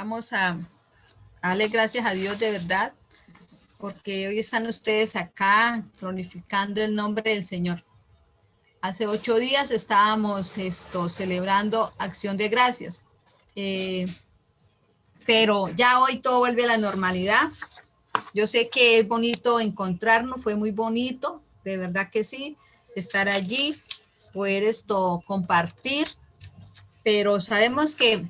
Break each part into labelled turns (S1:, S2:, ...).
S1: Vamos a darle gracias a Dios de verdad, porque hoy están ustedes acá glorificando el nombre del Señor. Hace 8 días estábamos celebrando Acción de Gracias, pero ya hoy todo vuelve a la normalidad. Yo sé que es bonito encontrarnos, fue muy bonito, de verdad que sí, estar allí, poder compartir, pero sabemos que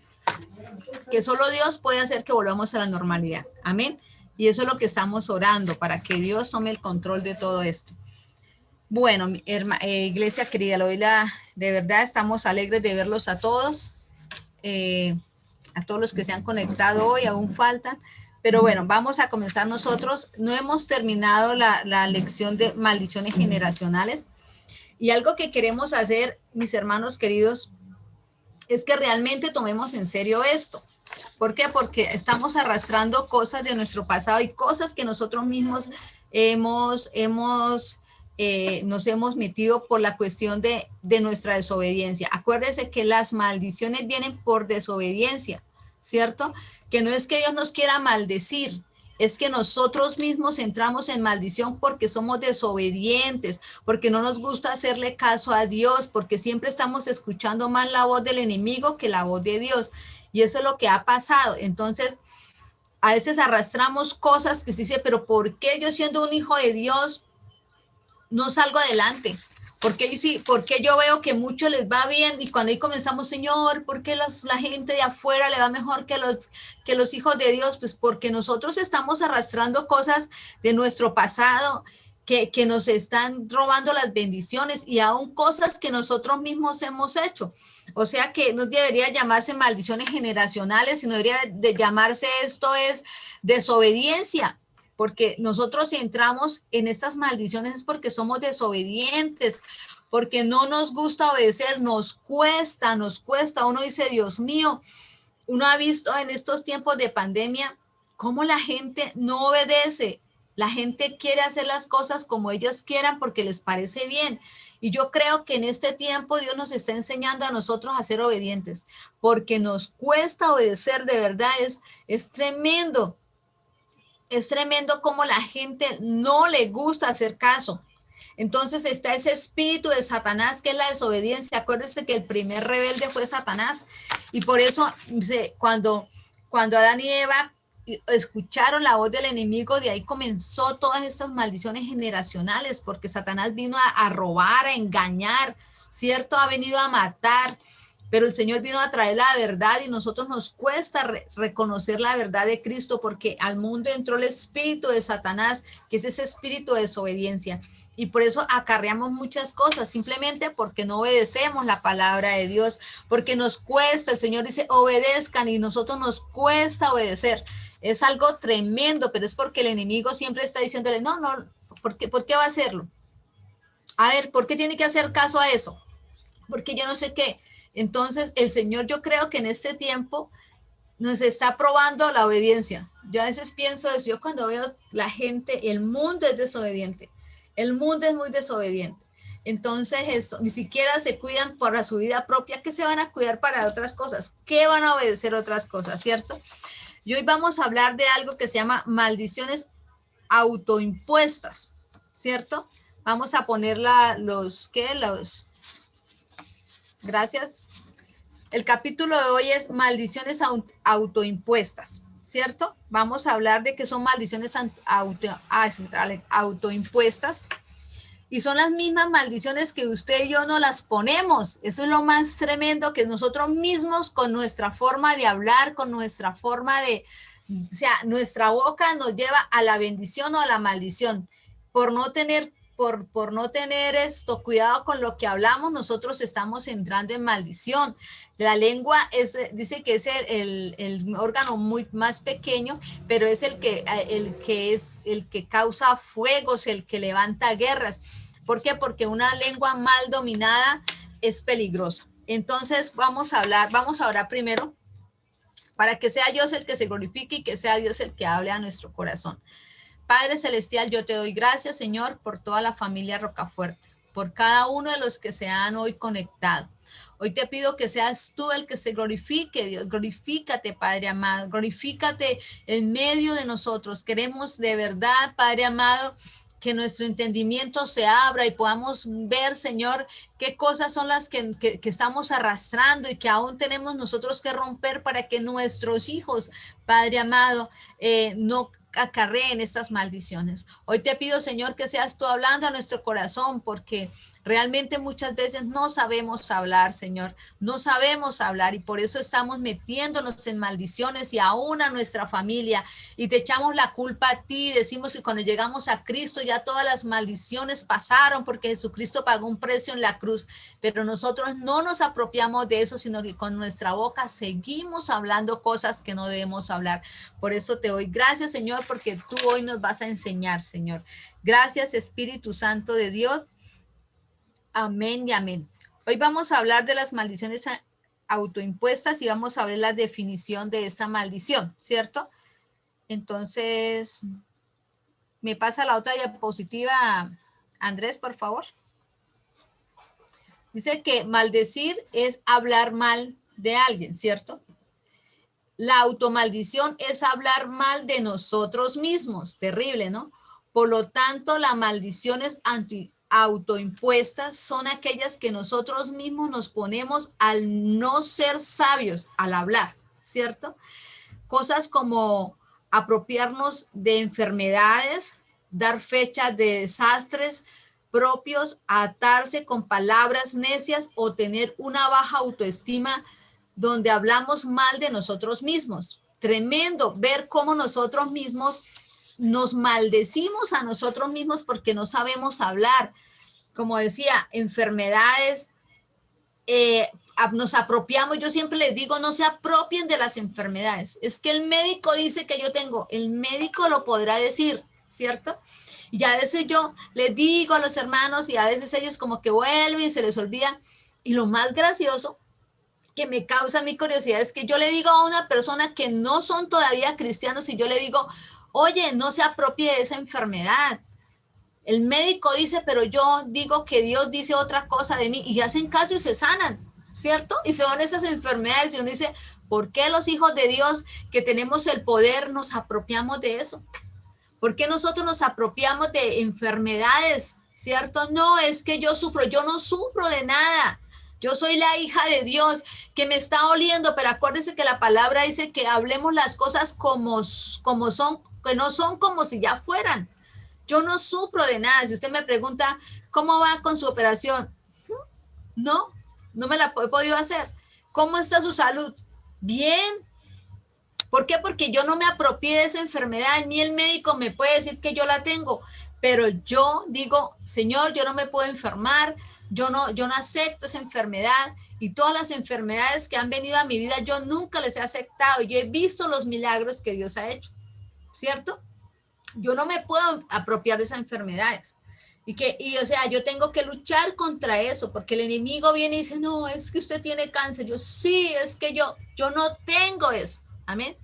S1: solo Dios puede hacer que volvamos a la normalidad. Amén. Y eso es lo que estamos orando, para que Dios tome el control de todo esto. Bueno, iglesia querida, de verdad estamos alegres de verlos a todos. A todos los que se han conectado hoy, aún faltan. Pero bueno, vamos a comenzar nosotros. No hemos terminado la lección de maldiciones generacionales. Y algo que queremos hacer, mis hermanos queridos, es que realmente tomemos en serio esto. ¿Por qué? Porque estamos arrastrando cosas de nuestro pasado y cosas que nosotros mismos nos hemos metido por la cuestión de nuestra desobediencia. Acuérdense que las maldiciones vienen por desobediencia, ¿cierto? Que no es que Dios nos quiera maldecir, es que nosotros mismos entramos en maldición porque somos desobedientes, porque no nos gusta hacerle caso a Dios, porque siempre estamos escuchando más la voz del enemigo que la voz de Dios. Y eso es lo que ha pasado. Entonces, a veces arrastramos cosas que se dice, pero ¿por qué yo siendo un hijo de Dios no salgo adelante? ¿Por qué yo veo que muchos les va bien y cuando ahí comenzamos, Señor, ¿por qué la gente de afuera le va mejor que los hijos de Dios? Pues porque nosotros estamos arrastrando cosas de nuestro pasado que nos están robando las bendiciones y aún cosas que nosotros mismos hemos hecho. O sea que no debería llamarse maldiciones generacionales, sino debería de llamarse esto es desobediencia. Porque nosotros entramos en estas maldiciones es porque somos desobedientes, porque no nos gusta obedecer, nos cuesta. Uno dice, Dios mío, uno ha visto en estos tiempos de pandemia cómo la gente no obedece. La gente quiere hacer las cosas como ellas quieran porque les parece bien. Y yo creo que en este tiempo Dios nos está enseñando a nosotros a ser obedientes, porque nos cuesta obedecer, de verdad, es tremendo. Es tremendo cómo la gente no le gusta hacer caso. Entonces está ese espíritu de Satanás que es la desobediencia. Acuérdense que el primer rebelde fue Satanás y por eso cuando Adán y Eva escucharon la voz del enemigo, de ahí comenzó todas estas maldiciones generacionales, porque Satanás vino a robar, a engañar, ¿cierto? Ha venido a matar. Pero el Señor vino a traer la verdad y nosotros nos cuesta reconocer la verdad de Cristo porque al mundo entró el espíritu de Satanás, que es ese espíritu de desobediencia. Y por eso acarreamos muchas cosas, simplemente porque no obedecemos la palabra de Dios, porque nos cuesta. El Señor dice, obedezcan, y nosotros nos cuesta obedecer. Es algo tremendo, pero es porque el enemigo siempre está diciéndole, no, ¿por qué va a hacerlo? A ver, ¿por qué tiene que hacer caso a eso? Porque yo no sé qué. Entonces, el Señor, yo creo que en este tiempo nos está probando la obediencia. Yo a veces pienso eso, yo cuando veo la gente, el mundo es desobediente, el mundo es muy desobediente. Entonces, eso, ni siquiera se cuidan para su vida propia, ¿qué se van a cuidar para otras cosas? ¿Qué van a obedecer otras cosas, cierto? Y hoy vamos a hablar de algo que se llama maldiciones autoimpuestas, ¿cierto? Vamos a poner Gracias. El capítulo de hoy es maldiciones autoimpuestas, ¿cierto? Vamos a hablar de qué son maldiciones autoimpuestas y son las mismas maldiciones que usted y yo no las ponemos. Eso es lo más tremendo, que nosotros mismos con nuestra forma de hablar, con nuestra forma o sea, nuestra boca nos lleva a la bendición o a la maldición. Por no tener cuidado con lo que hablamos, nosotros estamos entrando en maldición. La lengua dice que es el órgano más pequeño, pero es el que causa fuegos, el que levanta guerras. ¿Por qué? Porque una lengua mal dominada es peligrosa. Entonces vamos a orar primero para que sea Dios el que se glorifique y que sea Dios el que hable a nuestro corazón. Padre Celestial, yo te doy gracias, Señor, por toda la familia Rocafuerte. por cada uno de los que se han hoy conectado. Hoy te pido que seas tú el que se glorifique, Dios. Glorifícate, Padre amado. Glorifícate en medio de nosotros. Queremos de verdad, Padre amado, que nuestro entendimiento se abra y podamos ver, Señor, qué cosas son las que estamos arrastrando y que aún tenemos nosotros que romper para que nuestros hijos, Padre amado, no acarreen estas maldiciones. Hoy te pido, Señor, que seas tú hablando a nuestro corazón, porque realmente muchas veces no sabemos hablar, Señor, no sabemos hablar y por eso estamos metiéndonos en maldiciones y aún a nuestra familia y te echamos la culpa a ti. Decimos que cuando llegamos a Cristo ya todas las maldiciones pasaron porque Jesucristo pagó un precio en la cruz, pero nosotros no nos apropiamos de eso, sino que con nuestra boca seguimos hablando cosas que no debemos hablar. Por eso te doy gracias, Señor, porque tú hoy nos vas a enseñar, Señor. Gracias, Espíritu Santo de Dios. Amén y amén. Hoy vamos a hablar de las maldiciones autoimpuestas y vamos a ver la definición de esta maldición, ¿cierto? Entonces, me pasa la otra diapositiva, Andrés, por favor. Dice que maldecir es hablar mal de alguien, ¿cierto? La automaldición es hablar mal de nosotros mismos. Terrible, ¿no? Por lo tanto, las maldiciones autoimpuestas son aquellas que nosotros mismos nos ponemos al no ser sabios al hablar, ¿cierto? Cosas como apropiarnos de enfermedades, dar fechas de desastres propios, atarse con palabras necias o tener una baja autoestima donde hablamos mal de nosotros mismos. Tremendo ver cómo nosotros mismos nos maldecimos a nosotros mismos porque no sabemos hablar. Como decía, enfermedades, nos apropiamos. Yo siempre les digo, no se apropien de las enfermedades. Es que el médico dice que yo tengo, el médico lo podrá decir, ¿cierto? Y a veces yo les digo a los hermanos y a veces ellos como que vuelven y se les olvida. Y lo más gracioso que me causa mi curiosidad es que yo le digo a una persona que no son todavía cristianos y yo le digo, oye, no se apropie de esa enfermedad. El médico dice, pero yo digo que Dios dice otra cosa de mí y hacen caso y se sanan, ¿cierto? Y se van esas enfermedades y uno dice, ¿por qué los hijos de Dios que tenemos el poder nos apropiamos de eso? ¿Por qué nosotros nos apropiamos de enfermedades, ¿cierto? No, es que yo sufro, yo no sufro de nada. Yo soy la hija de Dios que me está oliendo, pero acuérdense que la palabra dice que hablemos las cosas como son, que no son como si ya fueran. Yo no sufro de nada. Si usted me pregunta cómo va con su operación, no me la he podido hacer. ¿Cómo está su salud? Bien. ¿Por qué? Porque yo no me apropié de esa enfermedad. Ni el médico me puede decir que yo la tengo, pero yo digo, Señor, yo no me puedo enfermar. Yo no acepto esa enfermedad y todas las enfermedades que han venido a mi vida, yo nunca les he aceptado. Yo he visto los milagros que Dios ha hecho, ¿cierto? Yo no me puedo apropiar de esas enfermedades. O sea, yo tengo que luchar contra eso, porque el enemigo viene y dice, no, es que usted tiene cáncer. Yo, sí, es que yo no tengo eso. Amén.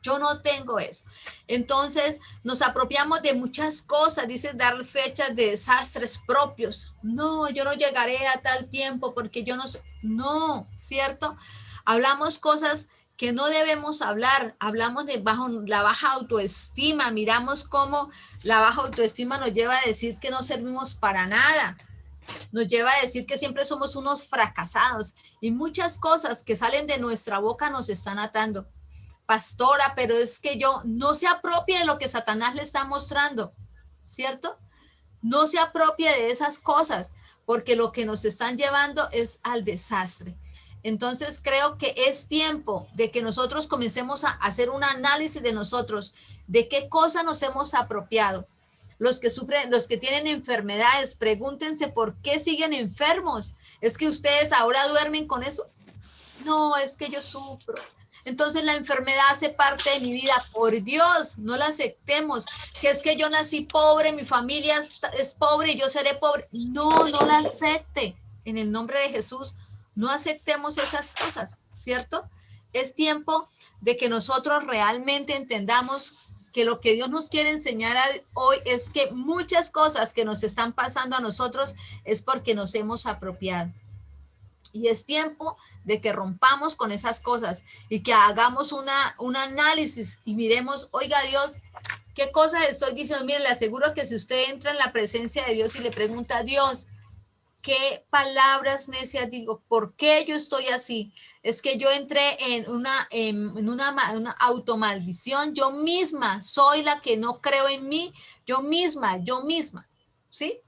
S1: Yo no tengo eso. Entonces nos apropiamos de muchas cosas. Dice dar fechas de desastres propios. No, yo no llegaré a tal tiempo porque yo no sé. No, ¿cierto? Hablamos cosas que no debemos hablar. Hablamos de la baja autoestima. Miramos cómo la baja autoestima nos lleva a decir que no servimos para nada. Nos lleva a decir que siempre somos unos fracasados. Y muchas cosas que salen de nuestra boca nos están atando. Pastora, pero es que yo no se apropie de lo que Satanás le está mostrando, ¿cierto? No se apropie de esas cosas, porque lo que nos están llevando es al desastre. Entonces creo que es tiempo de que nosotros comencemos a hacer un análisis de nosotros, de qué cosa nos hemos apropiado. Los que sufren, los que tienen enfermedades, pregúntense por qué siguen enfermos. ¿Es que ustedes ahora duermen con eso? No, es que yo sufro. Entonces la enfermedad hace parte de mi vida. Por Dios, no la aceptemos. Que es que yo nací pobre, mi familia es pobre y yo seré pobre. No la acepte. En el nombre de Jesús, no aceptemos esas cosas, ¿cierto? Es tiempo de que nosotros realmente entendamos que lo que Dios nos quiere enseñar hoy es que muchas cosas que nos están pasando a nosotros es porque nos hemos apropiado. Y es tiempo de que rompamos con esas cosas y que hagamos un análisis y miremos, oiga Dios, ¿qué cosas estoy diciendo? Mire, le aseguro que si usted entra en la presencia de Dios y le pregunta a Dios, ¿qué palabras necias digo? ¿Por qué yo estoy así? Es que yo entré en una automaldición. Yo misma soy la que no creo en mí. Yo misma, ¿sí?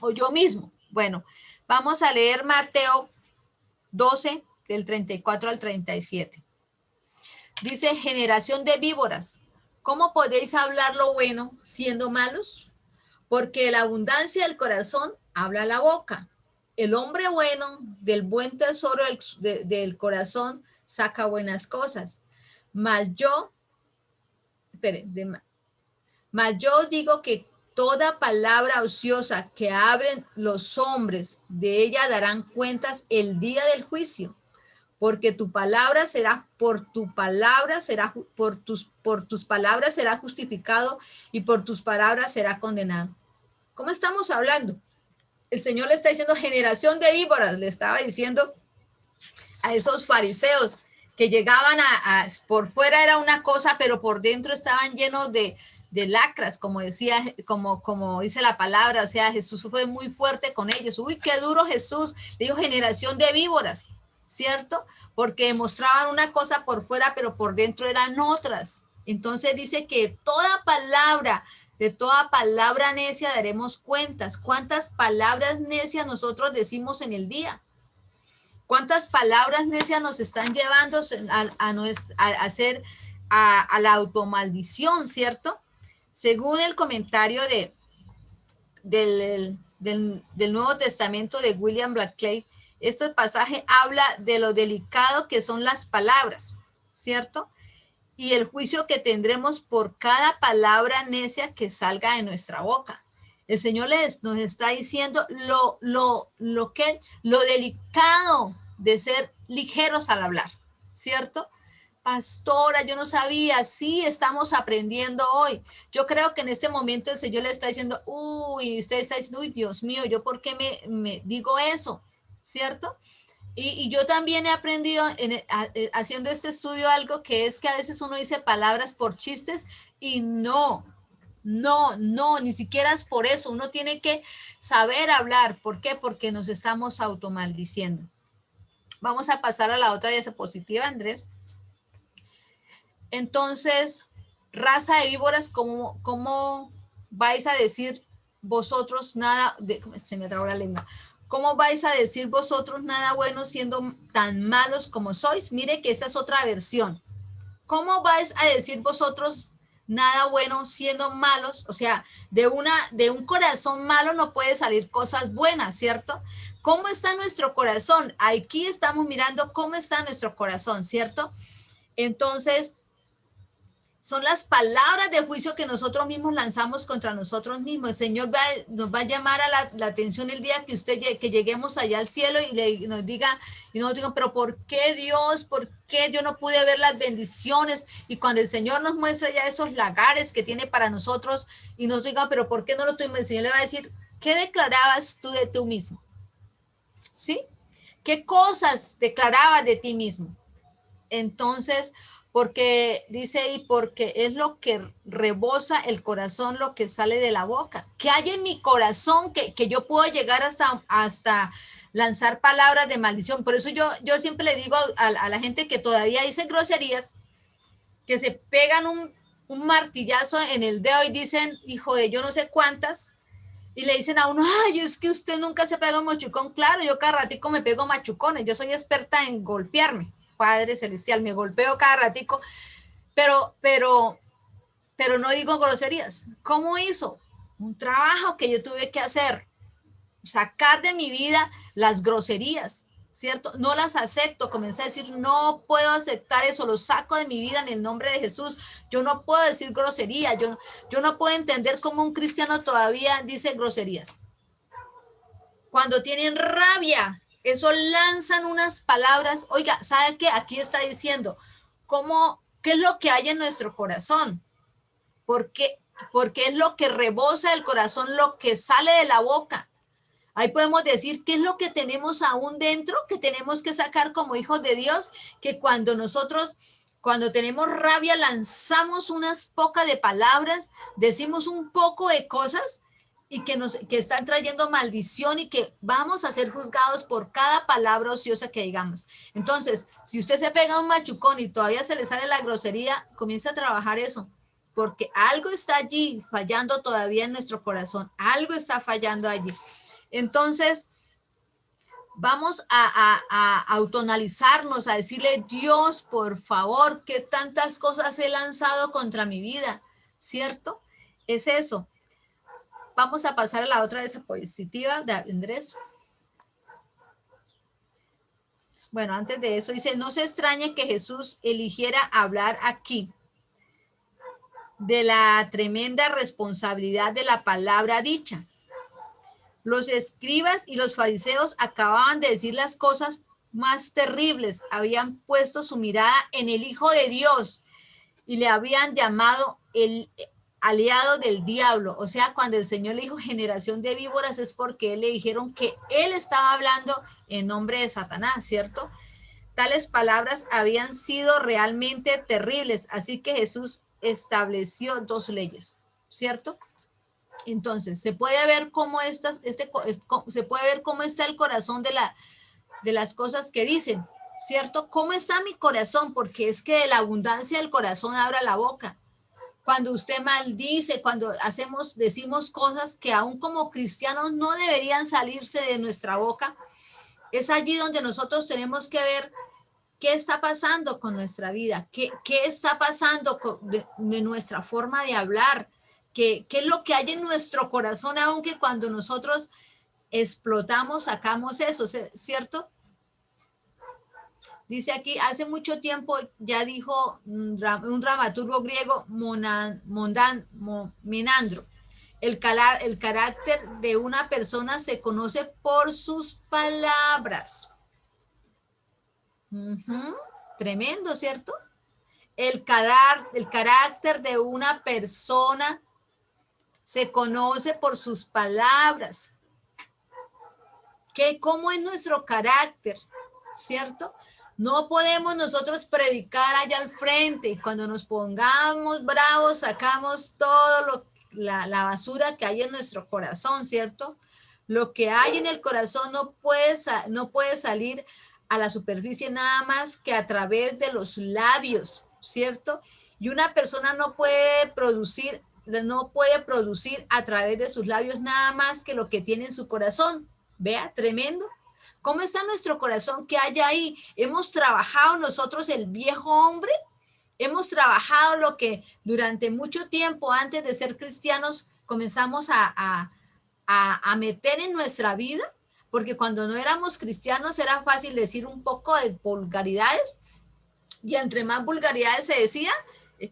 S1: O yo mismo. Bueno, vamos a leer Mateo 12, del 34 al 37. Dice, generación de víboras, ¿cómo podéis hablar lo bueno siendo malos? Porque de la abundancia del corazón habla la boca. El hombre bueno del buen tesoro del corazón saca buenas cosas. Mas yo digo que toda palabra ociosa que hablen los hombres, de ella darán cuentas el día del juicio. Porque tu palabra será, por tus palabras será justificado y por tus palabras será condenado. ¿Cómo estamos hablando? El Señor le está diciendo generación de víboras, le estaba diciendo a esos fariseos que llegaban por fuera era una cosa, pero por dentro estaban llenos de lacras, como decía, como dice la palabra. O sea, Jesús fue muy fuerte con ellos. Uy, qué duro Jesús, le dijo generación de víboras, ¿cierto? Porque mostraban una cosa por fuera, pero por dentro eran otras. Entonces dice que de toda palabra necia daremos cuentas. ¿Cuántas palabras necias nosotros decimos en el día? ¿Cuántas palabras necias nos están llevando a la automaldición, cierto? Según el comentario del Nuevo Testamento de William Blackley, este pasaje habla de lo delicado que son las palabras, ¿cierto? Y el juicio que tendremos por cada palabra necia que salga de nuestra boca. El Señor nos está diciendo lo delicado de ser ligeros al hablar, ¿cierto? Pastora, yo no sabía, sí, estamos aprendiendo hoy. Yo creo que en este momento el Señor le está diciendo, uy, usted está diciendo, uy, Dios mío, ¿yo por qué me digo eso? ¿Cierto? Y yo también he aprendido haciendo este estudio algo que es que a veces uno dice palabras por chistes y no, ni siquiera es por eso. Uno tiene que saber hablar. ¿Por qué? Porque nos estamos automaldiciendo. Vamos a pasar a la otra diapositiva, Andrés. Entonces, raza de víboras, ¿cómo vais a decir vosotros nada? Se me trabó la lengua. ¿Cómo vais a decir vosotros nada bueno siendo tan malos como sois? Mire que esta es otra versión. ¿Cómo vais a decir vosotros nada bueno siendo malos? O sea, de un corazón malo no puede salir cosas buenas, ¿cierto? ¿Cómo está nuestro corazón? Aquí estamos mirando cómo está nuestro corazón, ¿cierto? Entonces, son las palabras de juicio que nosotros mismos lanzamos contra nosotros mismos. El Señor nos va a llamar a la atención el día que lleguemos allá al cielo y nos diga, pero ¿por qué Dios? ¿Por qué yo no pude ver las bendiciones? Y cuando el Señor nos muestra ya esos lagares que tiene para nosotros y nos diga, pero ¿por qué no lo tuvimos? El Señor le va a decir, ¿qué declarabas tú de tú mismo? ¿Sí? ¿Qué cosas declarabas de ti mismo? Entonces, porque dice, y porque es lo que rebosa el corazón, lo que sale de la boca. ¿Qué hay en mi corazón que yo puedo llegar hasta lanzar palabras de maldición? Por eso yo siempre le digo a la gente que todavía dice groserías, que se pegan un martillazo en el dedo y dicen, hijo de yo no sé cuántas, y le dicen a uno, ay, es que usted nunca se pega un machucón. Claro, yo cada ratico me pego machucones, yo soy experta en golpearme. Padre Celestial, me golpeo cada ratico, pero no digo groserías. ¿Cómo hizo? Un trabajo que yo tuve que hacer, sacar de mi vida las groserías, ¿cierto? No las acepto, comencé a decir, no puedo aceptar eso, lo saco de mi vida en el nombre de Jesús. Yo no puedo decir grosería, yo no puedo entender cómo un cristiano todavía dice groserías. Cuando tienen rabia, eso lanzan unas palabras. Oiga, ¿sabe qué? Aquí está diciendo, ¿qué es lo que hay en nuestro corazón? porque, porque es lo que rebosa el corazón, lo que sale de la boca. Ahí podemos decir qué es lo que tenemos aún dentro, que tenemos que sacar como hijos de Dios, que cuando tenemos rabia, lanzamos unas pocas de palabras, decimos un poco de cosas y que están trayendo maldición y que vamos a ser juzgados por cada palabra ociosa que digamos. Entonces, si usted se pega un machucón y todavía se le sale la grosería, comienza a trabajar eso, porque algo está allí fallando todavía en nuestro corazón, algo está fallando allí. Entonces, vamos a autonalizarnos, a decirle, Dios, por favor, ¿qué tantas cosas he lanzado contra mi vida? ¿Cierto? Es eso. Vamos a pasar a la otra diapositiva de Andrés. Bueno, antes de eso dice, no se extrañe que Jesús eligiera hablar aquí de la tremenda responsabilidad de la palabra dicha. Los escribas y los fariseos acababan de decir las cosas más terribles. Habían puesto su mirada en el Hijo de Dios y le habían llamado el aliado del diablo. O sea, cuando el Señor le dijo generación de víboras es porque le dijeron que él estaba hablando en nombre de Satanás, ¿cierto? Tales palabras habían sido realmente terribles. Así que Jesús estableció dos leyes, ¿cierto? Entonces, se puede ver cómo se puede ver cómo está el corazón de las cosas que dicen, ¿cierto? ¿Cómo está mi corazón? Porque es que de la abundancia del corazón abra la boca. Cuando usted maldice, cuando decimos cosas que aún como cristianos no deberían salirse de nuestra boca, es allí donde nosotros tenemos que ver qué está pasando con nuestra vida, qué está pasando de nuestra forma de hablar, qué es lo que hay en nuestro corazón, aunque cuando nosotros explotamos, sacamos eso, ¿cierto? Dice aquí, hace mucho tiempo ya dijo un dramaturgo griego, Menandro, el carácter de una persona se conoce por sus palabras. Tremendo, ¿cierto? El carácter de una persona se conoce por sus palabras. ¿Cómo es nuestro carácter? ¿Cierto? No podemos nosotros predicar allá al frente y cuando nos pongamos bravos sacamos todo la basura que hay en nuestro corazón, ¿cierto? Lo que hay en el corazón no puede salir a la superficie nada más que a través de los labios, ¿cierto? Y una persona no puede producir a través de sus labios nada más que lo que tiene en su corazón. Vea, tremendo. ¿Cómo está nuestro corazón? ¿Qué hay ahí? ¿Hemos trabajado nosotros el viejo hombre? ¿Hemos trabajado lo que durante mucho tiempo antes de ser cristianos comenzamos a meter en nuestra vida? Porque cuando no éramos cristianos era fácil decir un poco de vulgaridades y entre más vulgaridades se decía,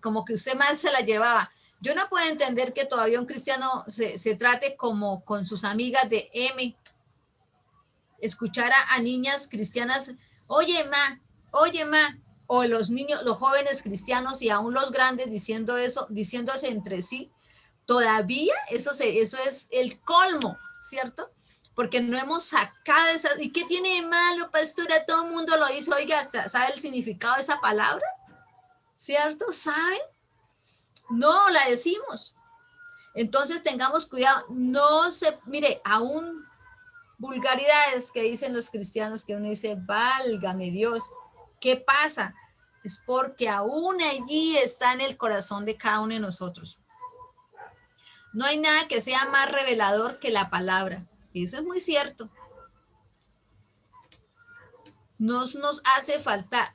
S1: como que usted más se la llevaba. Yo no puedo entender que todavía un cristiano se trate como con sus amigas de M, escuchar a niñas cristianas, oye ma, o los niños, los jóvenes cristianos y aún los grandes diciéndose entre sí, todavía eso es el colmo, ¿cierto? Porque no hemos sacado esas, ¿y qué tiene de malo, pastora? Todo el mundo lo dice, oiga, ¿sabe el significado de esa palabra? ¿Cierto? ¿Saben? No la decimos. Entonces tengamos cuidado, mire, aún vulgaridades que dicen los cristianos que uno dice, válgame Dios, ¿qué pasa? Es porque aún allí está en el corazón de cada uno de nosotros. No hay nada que sea más revelador que la palabra. Y eso es muy cierto. No nos hace falta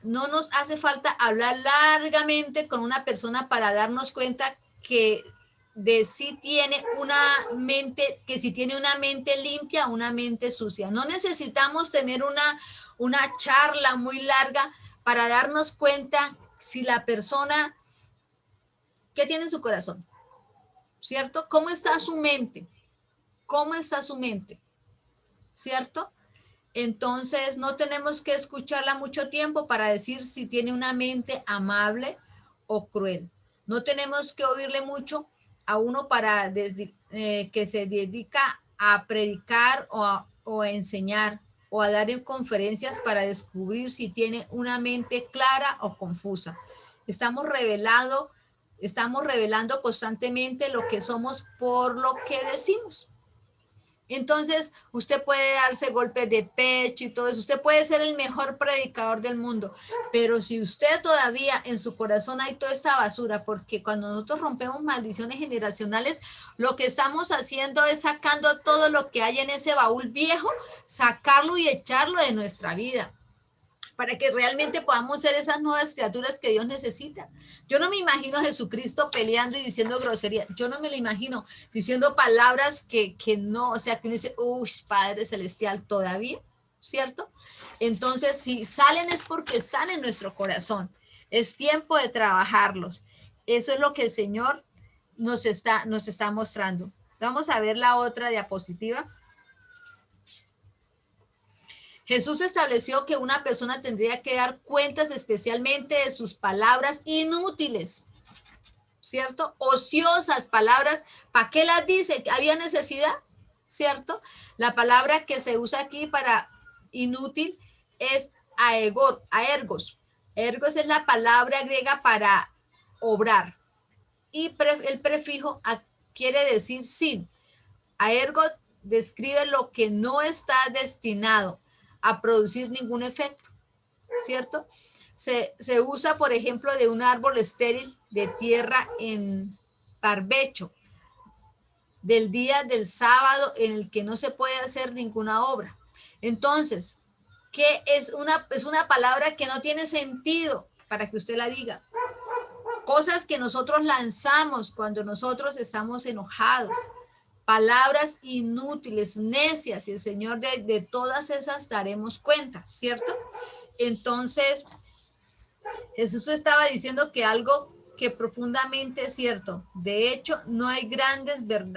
S1: hablar largamente con una persona para darnos cuenta que si tiene una mente limpia, una mente sucia. No necesitamos tener una charla muy larga para darnos cuenta si la persona, ¿qué tiene en su corazón? ¿Cierto? ¿Cómo está su mente? ¿Cómo está su mente? ¿Cierto? Entonces, no tenemos que escucharla mucho tiempo para decir si tiene una mente amable o cruel. No tenemos que oírle mucho a uno que se dedica a predicar o a enseñar o a dar en conferencias para descubrir si tiene una mente clara o confusa. Estamos revelando constantemente lo que somos por lo que decimos. Entonces, usted puede darse golpes de pecho y todo eso. Usted puede ser el mejor predicador del mundo, pero si usted todavía en su corazón hay toda esta basura, porque cuando nosotros rompemos maldiciones generacionales, lo que estamos haciendo es sacando todo lo que hay en ese baúl viejo, sacarlo y echarlo de nuestra vida, para que realmente podamos ser esas nuevas criaturas que Dios necesita. Yo no me imagino a Jesucristo peleando y diciendo grosería. Yo no me lo imagino diciendo palabras que no, o sea, que uno dice, uy, Padre Celestial, todavía, ¿cierto? Entonces, si salen es porque están en nuestro corazón. Es tiempo de trabajarlos. Eso es lo que el Señor nos está mostrando. Vamos a ver la otra diapositiva. Jesús estableció que una persona tendría que dar cuentas especialmente de sus palabras inútiles, ¿cierto? Ociosas palabras. ¿Para qué las dice? ¿Había necesidad? ¿Cierto? La palabra que se usa aquí para inútil es aergos. Ergos es la palabra griega para obrar. Y el prefijo quiere decir sin. Aergo describe lo que no está destinado a producir ningún efecto, ¿cierto? Se usa, por ejemplo, de un árbol estéril de tierra en barbecho, del día del sábado en el que no se puede hacer ninguna obra. Entonces, ¿qué es una palabra que no tiene sentido para que usted la diga? Cosas que nosotros lanzamos cuando nosotros estamos enojados. Palabras inútiles, necias, y el Señor de todas esas daremos cuenta, ¿cierto? Entonces, Jesús estaba diciendo que algo que profundamente es cierto. De hecho, no hay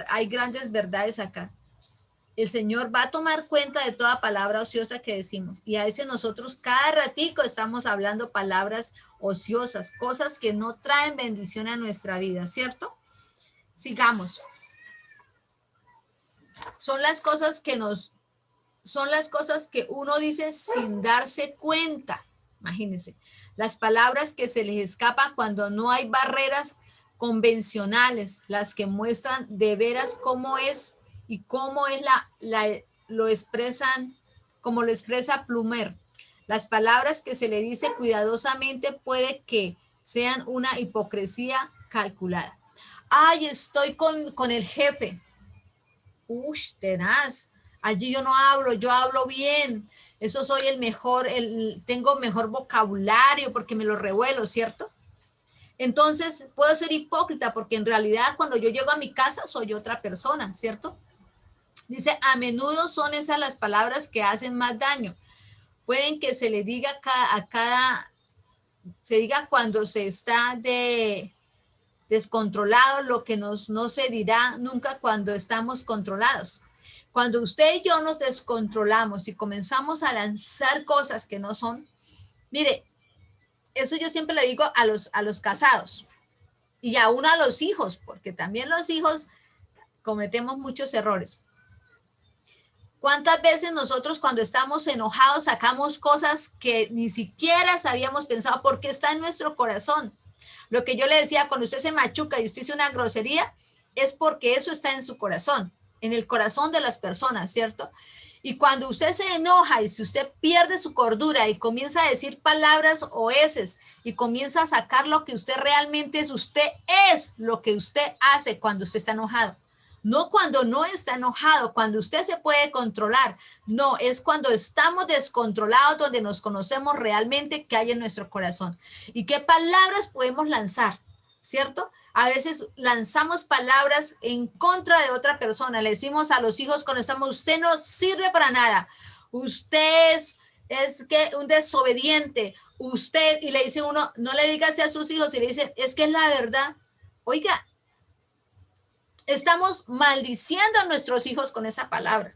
S1: hay grandes verdades acá. El Señor va a tomar cuenta de toda palabra ociosa que decimos. Y a veces nosotros cada ratico estamos hablando palabras ociosas, cosas que no traen bendición a nuestra vida, ¿cierto? Sigamos. Son las cosas que uno dice sin darse cuenta. Imagínense, las palabras que se les escapan cuando no hay barreras convencionales, las que muestran de veras cómo es y cómo es lo expresan, como lo expresa Plumer. Las palabras que se le dice cuidadosamente puede que sean una hipocresía calculada. Ay, estoy con el jefe. Uy, tenaz. Allí yo no hablo, yo hablo bien. Eso soy el mejor, tengo mejor vocabulario porque me lo revuelo, ¿cierto? Entonces puedo ser hipócrita porque en realidad cuando yo llego a mi casa soy otra persona, ¿cierto? Dice, a menudo son esas las palabras que hacen más daño. Pueden que se le diga se diga cuando se está descontrolado, lo que no se dirá nunca cuando estamos controlados. Cuando usted y yo nos descontrolamos y comenzamos a lanzar cosas que no son, mire, eso yo siempre le digo a los casados y aún a los hijos, porque también los hijos cometemos muchos errores. ¿Cuántas veces nosotros cuando estamos enojados sacamos cosas que ni siquiera habíamos pensado porque está en nuestro corazón? Lo que yo le decía, cuando usted se machuca y usted dice una grosería, es porque eso está en su corazón, en el corazón de las personas, ¿cierto? Y cuando usted se enoja y si usted pierde su cordura y comienza a decir palabras oeces y comienza a sacar lo que usted realmente es lo que usted hace cuando usted está enojado. No cuando no está enojado, cuando usted se puede controlar. No, es cuando estamos descontrolados donde nos conocemos realmente qué hay en nuestro corazón. Y qué palabras podemos lanzar, ¿cierto? A veces lanzamos palabras en contra de otra persona. Le decimos a los hijos cuando estamos, usted no sirve para nada. Usted es que un desobediente. Usted, y le dice uno, no le diga así a sus hijos, y le dice, es que es la verdad. Oiga, estamos maldiciendo a nuestros hijos con esa palabra.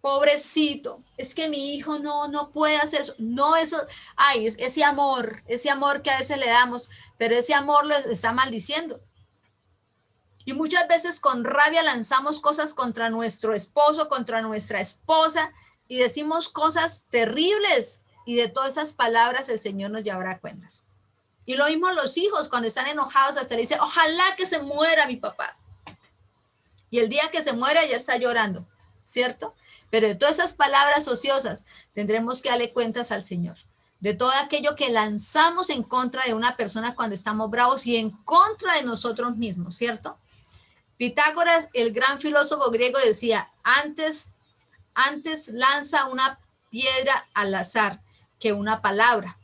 S1: pobrecito, es que mi hijo no puede hacer eso. No, eso, ay, ese amor que a veces le damos, pero ese amor lo está maldiciendo. Y muchas veces con rabia lanzamos cosas contra nuestro esposo, contra nuestra esposa, y decimos cosas terribles. Y de todas esas palabras el Señor nos llevará cuentas. Y lo mismo los hijos, cuando están enojados, hasta le dicen, ojalá que se muera mi papá. Y el día que se muera ya está llorando, ¿cierto? Pero de todas esas palabras ociosas tendremos que darle cuentas al Señor. De todo aquello que lanzamos en contra de una persona cuando estamos bravos y en contra de nosotros mismos, ¿cierto? Pitágoras, el gran filósofo griego, decía, antes lanza una piedra al azar que una palabra.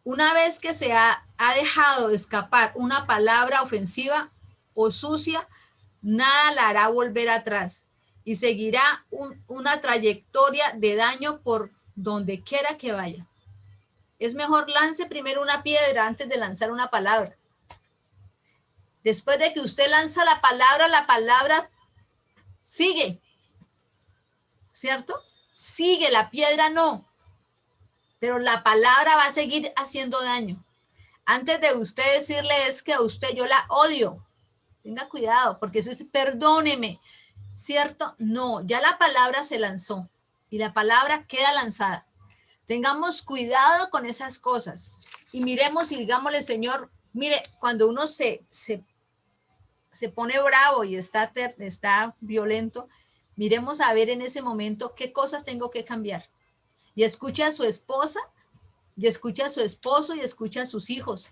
S1: Una vez que se ha dejado escapar una palabra ofensiva o sucia, nada la hará volver atrás y seguirá una trayectoria de daño por donde quiera que vaya. Es mejor lance primero una piedra antes de lanzar una palabra. Después de que usted lanza la palabra sigue, ¿cierto? Sigue, la piedra no, pero la palabra va a seguir haciendo daño. Antes de usted decirle es que a usted yo la odio, tenga cuidado, porque eso es perdóneme, ¿cierto? No, ya la palabra se lanzó y la palabra queda lanzada. Tengamos cuidado con esas cosas y miremos y digámosle, Señor, mire, cuando uno se pone bravo y está violento, miremos a ver en ese momento qué cosas tengo que cambiar. Y escucha a su esposa, y escucha a su esposo, y escucha a sus hijos.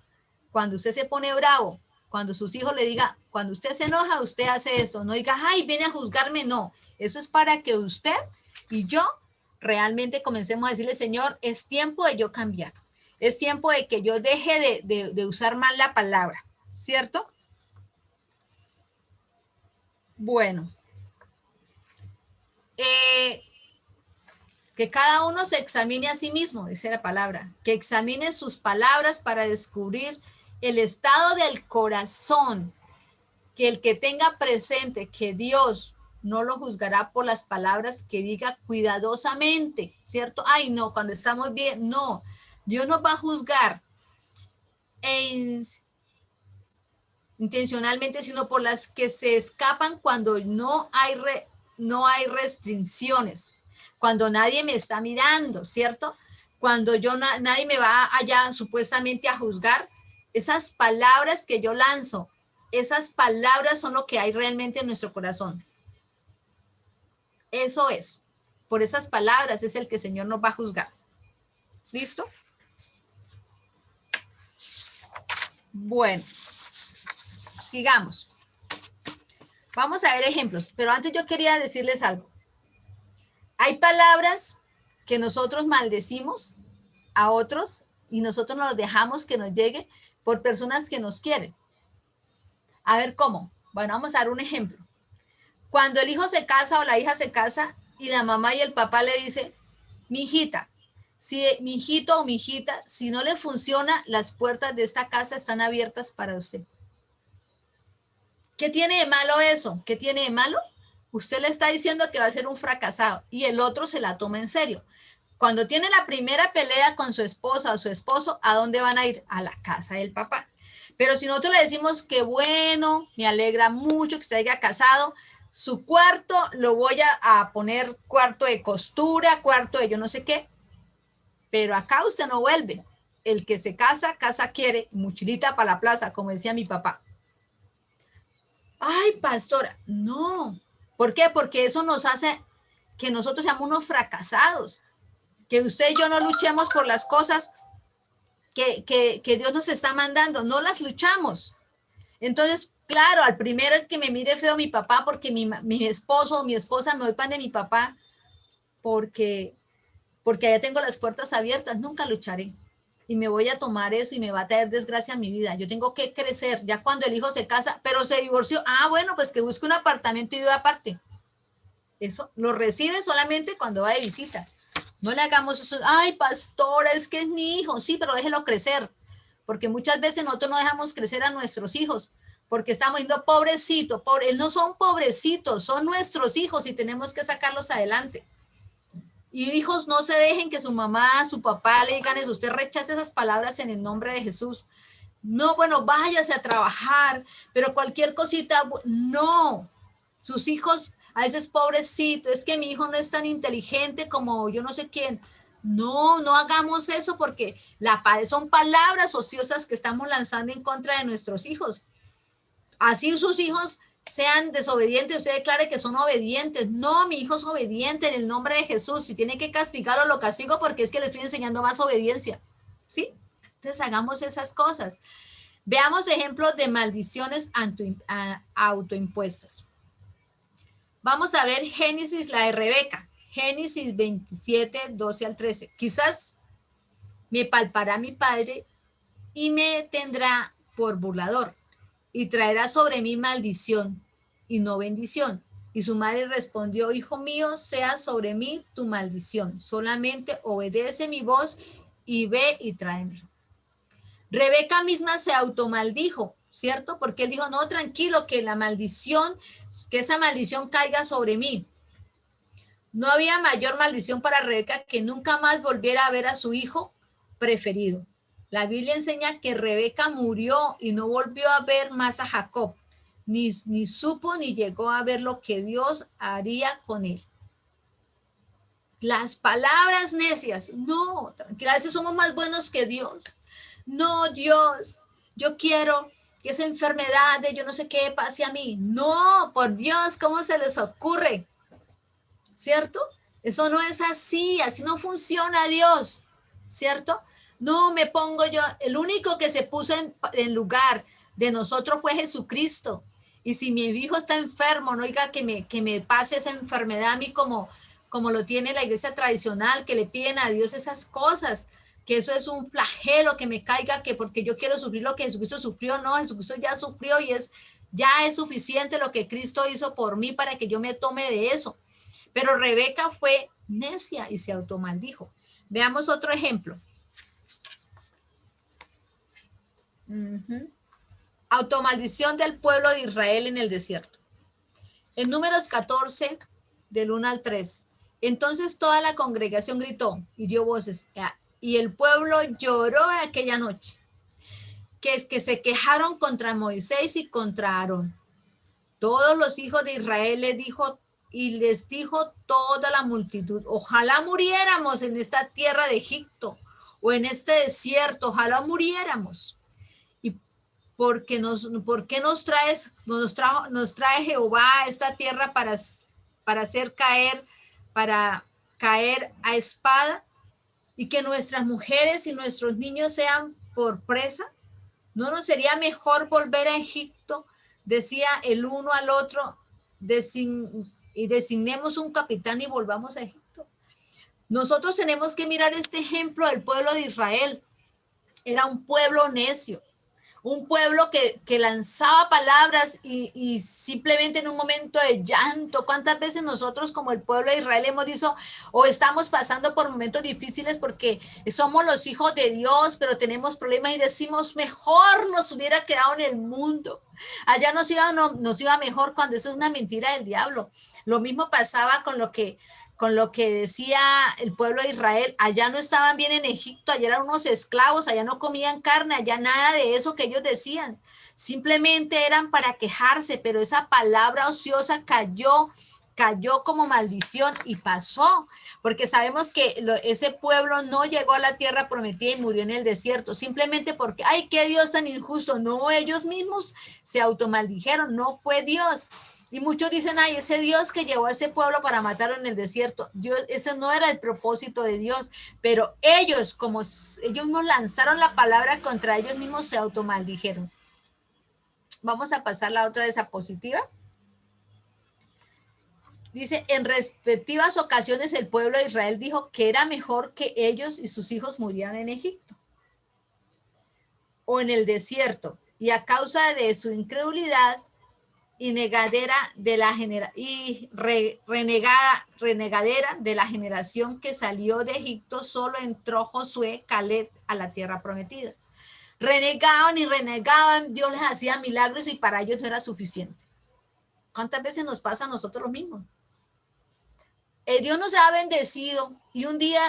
S1: Cuando usted se pone bravo, cuando sus hijos le digan, cuando usted se enoja, usted hace esto. No diga, ay, viene a juzgarme. No, eso es para que usted y yo realmente comencemos a decirle, Señor, es tiempo de yo cambiar. Es tiempo de que yo deje de usar mal la palabra, ¿cierto? Bueno, que cada uno se examine a sí mismo, dice la palabra, que examine sus palabras para descubrir el estado del corazón, que el que tenga presente que Dios no lo juzgará por las palabras que diga cuidadosamente, ¿cierto? Ay, no, cuando estamos bien, no, Dios nos va a juzgar intencionalmente, sino por las que se escapan cuando no hay restricciones, cuando nadie me está mirando, ¿cierto? Cuando nadie me va allá supuestamente a juzgar, esas palabras que yo lanzo, esas palabras son lo que hay realmente en nuestro corazón. Eso es. Por esas palabras es el que el Señor nos va a juzgar. ¿Listo? Bueno, sigamos. Vamos a ver ejemplos, pero antes yo quería decirles algo. Hay palabras que nosotros maldecimos a otros y nosotros nos dejamos que nos llegue por personas que nos quieren. A ver cómo. Bueno, vamos a dar un ejemplo. Cuando el hijo se casa o la hija se casa y la mamá y el papá le dicen, mi hijita, mi hijito o mi hijita, si no le funciona, las puertas de esta casa están abiertas para usted. ¿Qué tiene de malo eso? ¿Qué tiene de malo? Usted le está diciendo que va a ser un fracasado y el otro se la toma en serio. Cuando tiene la primera pelea con su esposa o su esposo, ¿a dónde van a ir? A la casa del papá. Pero si nosotros le decimos que bueno, me alegra mucho que se haya casado, su cuarto lo voy a poner cuarto de costura, cuarto de yo no sé qué, pero acá usted no vuelve. El que se casa, casa quiere, mochilita para la plaza, como decía mi papá. Ay, pastora, no. ¿Por qué? Porque eso nos hace que nosotros seamos unos fracasados, que usted y yo no luchemos por las cosas que Dios nos está mandando, no las luchamos. Entonces, claro, al primero que me mire feo mi papá, porque mi esposo o mi esposa me voy pan de mi papá, porque allá tengo las puertas abiertas, nunca lucharé. Y me voy a tomar eso y me va a traer desgracia a mi vida. Yo tengo que crecer, ya cuando el hijo se casa, pero se divorció. Ah, bueno, pues que busque un apartamento y viva aparte. Eso lo recibe solamente cuando va de visita. No le hagamos eso. Ay, pastora, es que es mi hijo. Sí, pero déjelo crecer. Porque muchas veces nosotros no dejamos crecer a nuestros hijos. Porque estamos diciendo, pobrecito, pobre. No son pobrecitos, son nuestros hijos y tenemos que sacarlos adelante. Y hijos, no se dejen que su mamá, su papá le digan eso. Usted rechace esas palabras en el nombre de Jesús. No, bueno, váyase a trabajar, pero cualquier cosita, no. Sus hijos, a veces pobrecito, es que mi hijo no es tan inteligente como yo no sé quién. No, no hagamos eso porque son palabras ociosas que estamos lanzando en contra de nuestros hijos. Así sus hijos sean desobedientes, usted declare que son obedientes. No, mi hijo es obediente en el nombre de Jesús. Si tiene que castigarlo, lo castigo porque es que le estoy enseñando más obediencia. ¿Sí? Entonces hagamos esas cosas. Veamos ejemplos de maldiciones autoimpuestas. Vamos a ver Génesis, la de Rebeca. Génesis 27, 12 al 13. Quizás me palpará mi padre y me tendrá por burlador y traerá sobre mí maldición y no bendición. Y su madre respondió, hijo mío, sea sobre mí tu maldición. Solamente obedece mi voz y ve y tráemelo. Rebeca misma se automaldijo, ¿cierto? Porque él dijo, no, tranquilo, que la maldición, que esa maldición caiga sobre mí. No había mayor maldición para Rebeca que nunca más volviera a ver a su hijo preferido. La Biblia enseña que Rebeca murió y no volvió a ver más a Jacob, ni supo ni llegó a ver lo que Dios haría con él. Las palabras necias, no, tranquila, a veces somos más buenos que Dios. No, Dios, yo quiero que esa enfermedad de yo no sé qué pase a mí. No, por Dios, ¿cómo se les ocurre? ¿Cierto? Eso no es así, así no funciona Dios, ¿cierto? No me pongo yo, el único que se puso en lugar de nosotros fue Jesucristo. Y si mi hijo está enfermo, no diga que me pase esa enfermedad a mí como lo tiene la iglesia tradicional, que le piden a Dios esas cosas, que eso es un flagelo, que me caiga, que porque yo quiero sufrir lo que Jesucristo sufrió. No, Jesucristo ya sufrió y ya es suficiente lo que Cristo hizo por mí para que yo me tome de eso. Pero Rebeca fue necia y se automaldijo. Veamos otro ejemplo. Automaldición del pueblo de Israel en el desierto. En Números 14, del 1 al 3. Entonces toda la congregación gritó y dio voces, y el pueblo lloró aquella noche, que es que se quejaron contra Moisés y contra Aarón. Todos los hijos de Israel les dijo toda la multitud, ojalá muriéramos en esta tierra de Egipto o en este desierto, ojalá muriéramos. ¿Y por qué nos trae Jehová a esta tierra para caer a espada y que nuestras mujeres y nuestros niños sean por presa? ¿No nos sería mejor volver a Egipto? Decía el uno al otro, y designemos un capitán y volvamos a Egipto. Nosotros tenemos que mirar este ejemplo del pueblo de Israel. Era un pueblo necio, un pueblo que lanzaba palabras y simplemente en un momento de llanto. ¿Cuántas veces nosotros como el pueblo de Israel hemos dicho o estamos pasando por momentos difíciles porque somos los hijos de Dios, pero tenemos problemas y decimos, mejor nos hubiera quedado en el mundo? Allá nos iba mejor, cuando eso es una mentira del diablo. Lo mismo pasaba con lo que decía el pueblo de Israel. Allá no estaban bien en Egipto, allá eran unos esclavos, allá no comían carne, allá nada de eso que ellos decían. Simplemente eran para quejarse, pero esa palabra ociosa cayó como maldición y pasó, porque sabemos que ese pueblo no llegó a la tierra prometida y murió en el desierto, simplemente porque, ay, qué Dios tan injusto. No, ellos mismos se automaldijeron, no fue Dios. Y muchos dicen, ay, ese Dios que llevó a ese pueblo para matarlo en el desierto, ese no era el propósito de Dios, pero ellos, como ellos mismos lanzaron la palabra contra ellos mismos, se automaldijeron. Vamos a pasar la otra diapositiva. Dice, en respectivas ocasiones el pueblo de Israel dijo que era mejor que ellos y sus hijos murieran en Egipto o en el desierto, y a causa de su incredulidad y negadera de la renegadera de la generación que salió de Egipto, solo entró Josué, Caleb a la tierra prometida. Renegaban y renegaban, Dios les hacía milagros y para ellos no era suficiente. ¿Cuántas veces nos pasa a nosotros lo mismo? Dios nos ha bendecido y un día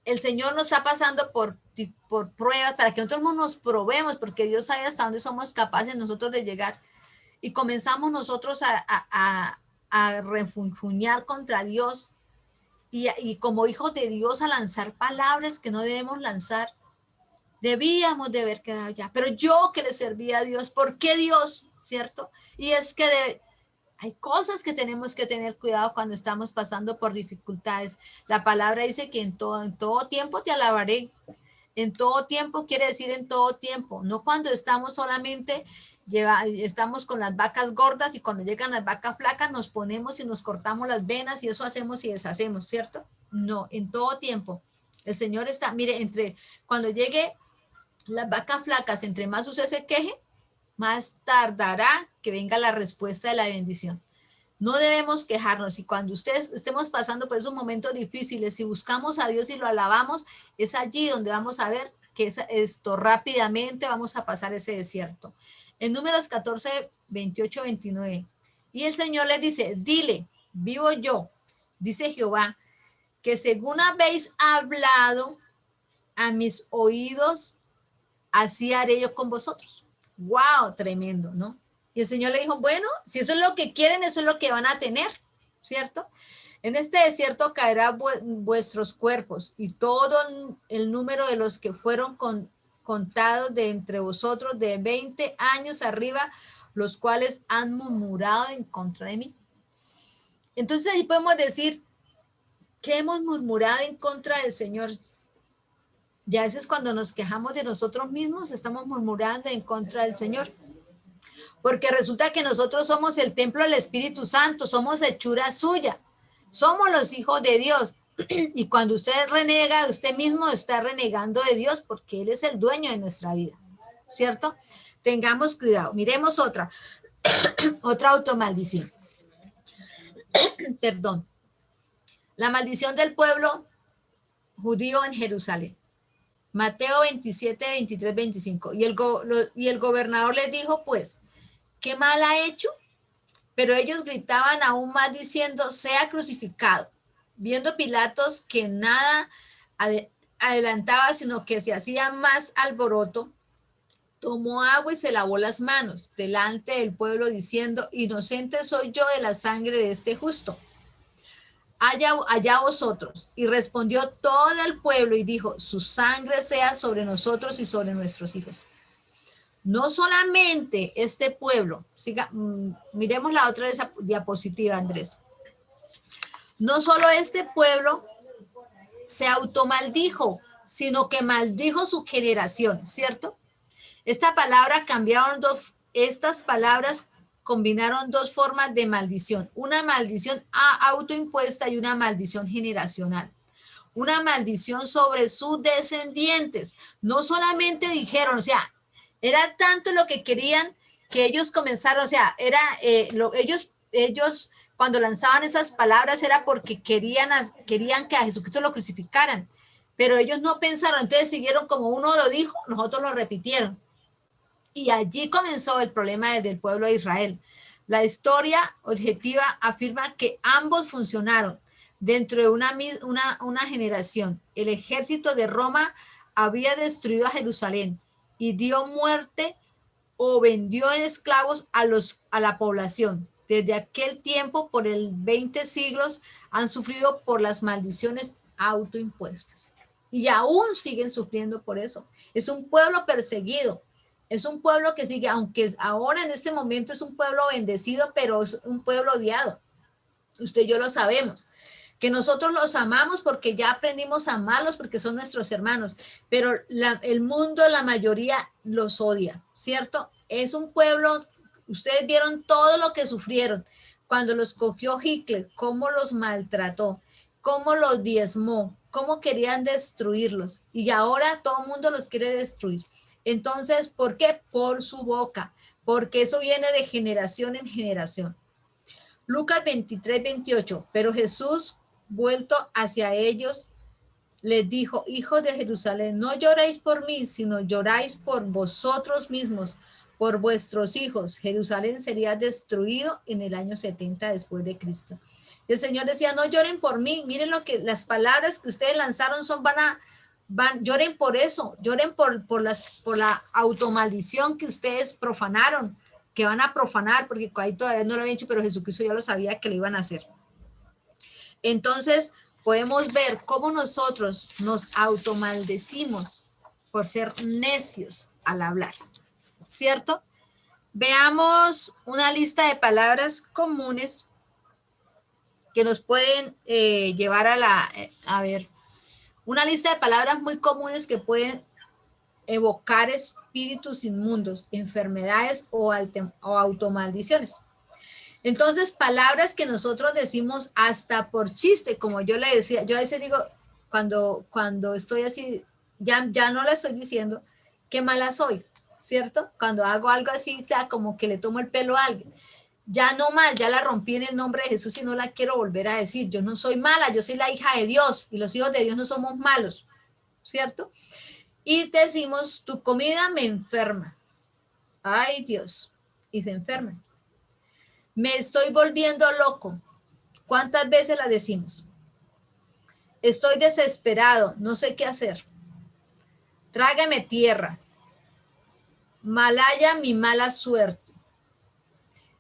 S1: el Señor nos está pasando por pruebas para que nosotros nos probemos, porque Dios sabe hasta dónde somos capaces nosotros de llegar. Y comenzamos nosotros a refunfuñar contra Dios y como hijos de Dios a lanzar palabras que no debemos lanzar. Debíamos de haber quedado ya. Pero yo que le servía a Dios, ¿por qué Dios? ¿Cierto? Y es que hay cosas que tenemos que tener cuidado cuando estamos pasando por dificultades. La palabra dice que en todo tiempo te alabaré. En todo tiempo quiere decir en todo tiempo, no cuando estamos solamente, estamos con las vacas gordas y cuando llegan las vacas flacas nos ponemos y nos cortamos las venas y eso hacemos y deshacemos, ¿cierto? No, en todo tiempo. El Señor está, mire, cuando llegue las vacas flacas, entre más usted se queje, más tardará que venga la respuesta de la bendición. No debemos quejarnos y cuando ustedes estemos pasando por esos momentos difíciles, si buscamos a Dios y lo alabamos, es allí donde vamos a ver que esto rápidamente vamos a pasar ese desierto. En Números 14, 28, 29. Y el Señor les dice, dile, vivo yo, dice Jehová, que según habéis hablado a mis oídos, así haré yo con vosotros. ¡Wow! Tremendo, ¿no? Y el Señor le dijo, bueno, si eso es lo que quieren, eso es lo que van a tener, ¿cierto? En este desierto caerá vuestros cuerpos y todo el número de los que fueron contados de entre vosotros de 20 años arriba, los cuales han murmurado en contra de mí. Entonces ahí podemos decir que hemos murmurado en contra del Señor. Y a veces cuando nos quejamos de nosotros mismos, estamos murmurando en contra del Señor. Porque resulta que nosotros somos el templo del Espíritu Santo, somos hechura suya, somos los hijos de Dios. Y cuando usted renega, usted mismo está renegando de Dios porque Él es el dueño de nuestra vida, ¿cierto? Tengamos cuidado. Miremos otra automaldición. Perdón. La maldición del pueblo judío en Jerusalén. Mateo 27, 23, 25. Y el gobernador les dijo, pues, ¿qué mal ha hecho? Pero ellos gritaban aún más diciendo, sea crucificado. Viendo Pilatos que nada adelantaba, sino que se hacía más alboroto, tomó agua y se lavó las manos delante del pueblo diciendo, inocente soy yo de la sangre de este justo. Allá vosotros. Y respondió todo el pueblo y dijo, su sangre sea sobre nosotros y sobre nuestros hijos. No solamente este pueblo, miremos la otra diapositiva, Andrés. No solo este pueblo se automaldijo, sino que maldijo su generación, ¿cierto? Estas palabras combinaron dos formas de maldición, una maldición autoimpuesta y una maldición generacional. Una maldición sobre sus descendientes. No solamente dijeron, o sea, era tanto lo que querían que ellos comenzaron, o sea, ellos cuando lanzaban esas palabras era porque querían que a Jesucristo lo crucificaran, pero ellos no pensaron, entonces siguieron como uno lo dijo, nosotros lo repitieron. Y allí comenzó el problema del pueblo de Israel. La historia objetiva afirma que ambos funcionaron dentro de una generación. El ejército de Roma había destruido a Jerusalén y dio muerte o vendió en esclavos a la población. Desde aquel tiempo, por el 20 siglos, han sufrido por las maldiciones autoimpuestas. Y aún siguen sufriendo por eso. Es un pueblo perseguido. Es un pueblo que sigue, aunque ahora en este momento es un pueblo bendecido, pero es un pueblo odiado. Usted y yo lo sabemos. Que nosotros los amamos porque ya aprendimos a amarlos porque son nuestros hermanos, pero el mundo, la mayoría los odia, ¿cierto? Es un pueblo, ustedes vieron todo lo que sufrieron cuando los cogió Hitler, cómo los maltrató, cómo los diezmó, cómo querían destruirlos y ahora todo el mundo los quiere destruir. Entonces, ¿por qué? Por su boca, porque eso viene de generación en generación. Lucas 23, 28, pero Jesús, vuelto hacia ellos, les dijo, hijos de Jerusalén, no lloréis por mí, sino lloráis por vosotros mismos, por vuestros hijos. Jerusalén sería destruido en el año 70 después de Cristo. El Señor decía, no lloren por mí, miren lo que las palabras que ustedes lanzaron lloren por eso, lloren por la automaldición que ustedes profanaron, que van a profanar, porque ahí todavía no lo habían hecho, pero Jesucristo ya lo sabía que lo iban a hacer. Entonces, podemos ver cómo nosotros nos automaldecimos por ser necios al hablar, ¿cierto? Veamos una lista de palabras comunes que nos pueden llevar a ver, una lista de palabras muy comunes que pueden evocar espíritus inmundos, enfermedades o automaldiciones. Entonces, palabras que nosotros decimos hasta por chiste, como yo le decía, yo a veces digo, cuando estoy así, ya no le estoy diciendo qué mala soy, ¿cierto? Cuando hago algo así, o sea, como que le tomo el pelo a alguien. Ya no mal, ya la rompí en el nombre de Jesús y no la quiero volver a decir. Yo no soy mala, yo soy la hija de Dios y los hijos de Dios no somos malos, ¿cierto? Y decimos, tu comida me enferma. Ay, Dios, y se enferman. Me estoy volviendo loco. ¿Cuántas veces la decimos? Estoy desesperado, no sé qué hacer. Trágame tierra. Malaya mi mala suerte.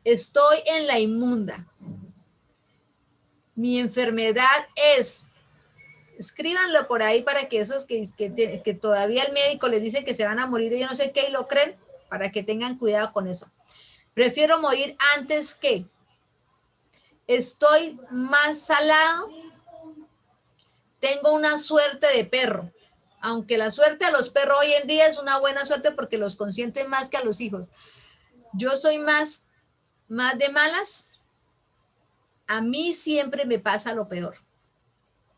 S1: Estoy en la inmunda. Mi enfermedad es. Escríbanlo por ahí para que esos que todavía el médico les dice que se van a morir y yo no sé qué y lo creen, para que tengan cuidado con eso. Prefiero morir antes que. Estoy más salado. Tengo una suerte de perro. Aunque la suerte a los perros hoy en día es una buena suerte porque los consienten más que a los hijos. Yo soy más de malas. A mí siempre me pasa lo peor.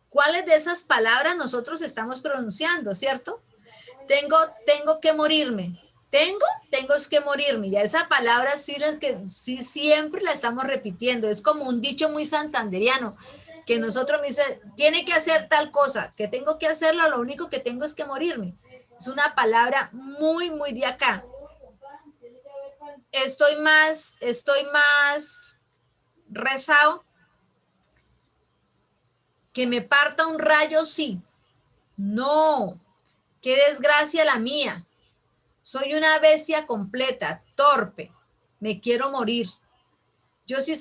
S1: ¿Cuáles de esas palabras nosotros estamos pronunciando, cierto? Tengo que morirme. Tengo es que morirme. Ya esa palabra sí siempre la estamos repitiendo. Es como un dicho muy santanderiano, que nosotros me dice, tiene que hacer tal cosa, que tengo que hacerlo, lo único que tengo es que morirme. Es una palabra muy, muy de acá. Estoy más rezado. Que me parta un rayo, sí. No. Qué desgracia la mía. Soy una bestia completa, torpe. Me quiero morir. Yo sí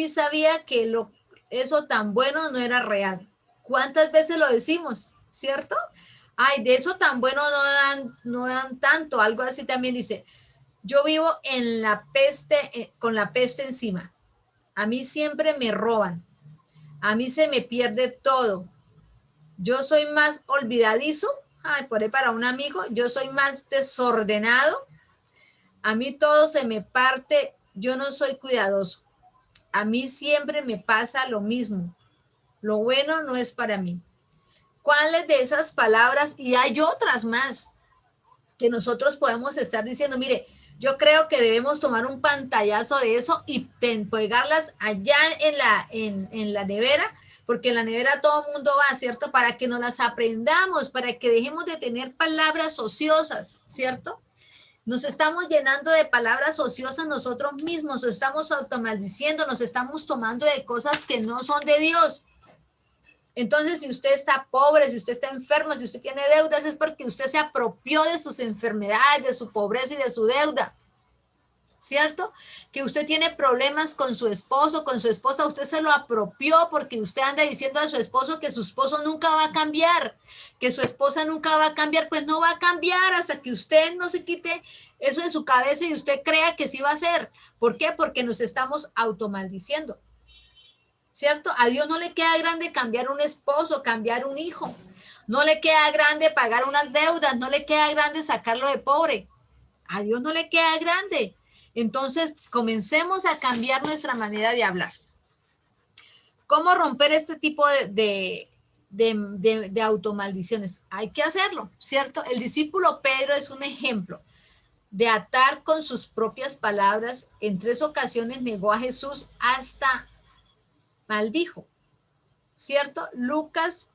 S1: sabía que eso tan bueno no era real. ¿Cuántas veces lo decimos? ¿Cierto? Ay, de eso tan bueno no dan tanto. Algo así también dice. Yo vivo en la peste, con la peste encima. A mí siempre me roban. A mí se me pierde todo. Yo soy más olvidadizo. Ay, por ahí para un amigo. Yo soy más desordenado. A mí todo se me parte. Yo no soy cuidadoso. A mí siempre me pasa lo mismo. Lo bueno no es para mí. ¿Cuáles de esas palabras? Y hay otras más que nosotros podemos estar diciendo, mire, yo creo que debemos tomar un pantallazo de eso y pegarlas allá en la nevera, porque en la nevera todo el mundo va, ¿cierto? Para que nos las aprendamos, para que dejemos de tener palabras ociosas, ¿cierto? Nos estamos llenando de palabras ociosas nosotros mismos, nos estamos automaldiciendo, nos estamos tomando de cosas que no son de Dios. Entonces, si usted está pobre, si usted está enfermo, si usted tiene deudas, es porque usted se apropió de sus enfermedades, de su pobreza y de su deuda. ¿Cierto? Que usted tiene problemas con su esposo, con su esposa, usted se lo apropió porque usted anda diciendo a su esposo que su esposo nunca va a cambiar, que su esposa nunca va a cambiar, pues no va a cambiar hasta que usted no se quite eso de su cabeza y usted crea que sí va a ser. ¿Por qué? Porque nos estamos automaldiciendo. ¿Cierto? A Dios no le queda grande cambiar un esposo, cambiar un hijo. No le queda grande pagar unas deudas, no le queda grande sacarlo de pobre. A Dios no le queda grande. Entonces, comencemos a cambiar nuestra manera de hablar. ¿Cómo romper este tipo de automaldiciones? Hay que hacerlo, ¿cierto? El discípulo Pedro es un ejemplo de atar con sus propias palabras. En 3 ocasiones negó a Jesús hasta maldijo, ¿cierto? Lucas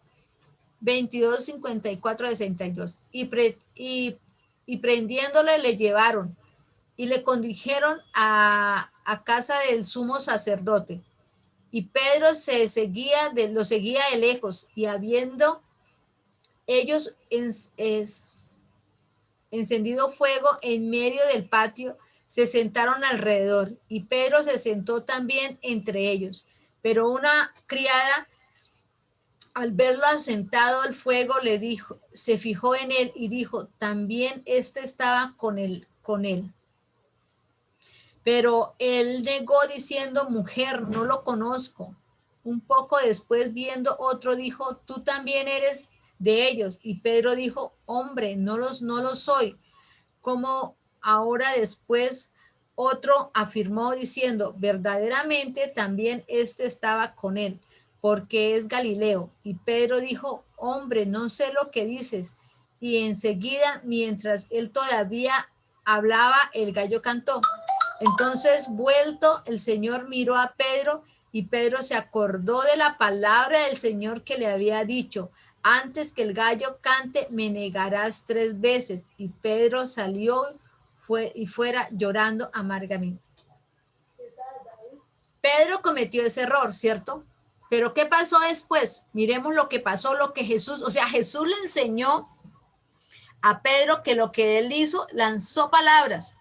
S1: 22, 54, 62. Y prendiéndole le llevaron y le condujeron a casa del sumo sacerdote. Y Pedro lo seguía de lejos, y habiendo ellos encendido fuego en medio del patio, se sentaron alrededor, y Pedro se sentó también entre ellos. Pero una criada, al verlo sentado al fuego, le dijo, se fijó en él y dijo, también estaba con él. Pero él negó diciendo, mujer, no lo conozco. Un poco después, viendo otro, dijo, tú también eres de ellos. Y Pedro dijo, hombre, no lo soy. Como ahora después otro afirmó diciendo, verdaderamente también estaba con él, porque es Galileo. Y Pedro dijo, hombre, no sé lo que dices. Y enseguida, mientras él todavía hablaba, el gallo cantó. Entonces, vuelto, el Señor miró a Pedro, y Pedro se acordó de la palabra del Señor que le había dicho, antes que el gallo cante, me negarás 3 veces. Y Pedro salió fuera llorando amargamente. Pedro cometió ese error, ¿cierto? Pero ¿qué pasó después? Miremos lo que pasó, lo que Jesús, o sea, Jesús le enseñó a Pedro que lo que él hizo, lanzó palabras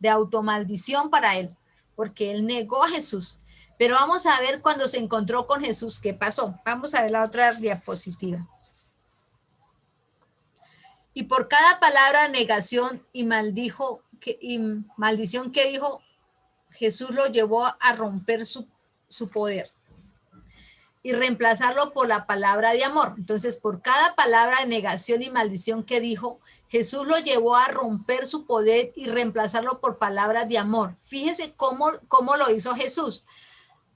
S1: de automaldición para él, porque él negó a Jesús. Pero vamos a ver cuando se encontró con Jesús, ¿qué pasó? Vamos a ver la otra diapositiva. Y por cada palabra negación y maldición que dijo, Jesús lo llevó a romper su poder y reemplazarlo por la palabra de amor. Entonces, por cada palabra de negación y maldición que dijo, Jesús lo llevó a romper su poder y reemplazarlo por palabras de amor. Fíjese cómo lo hizo Jesús.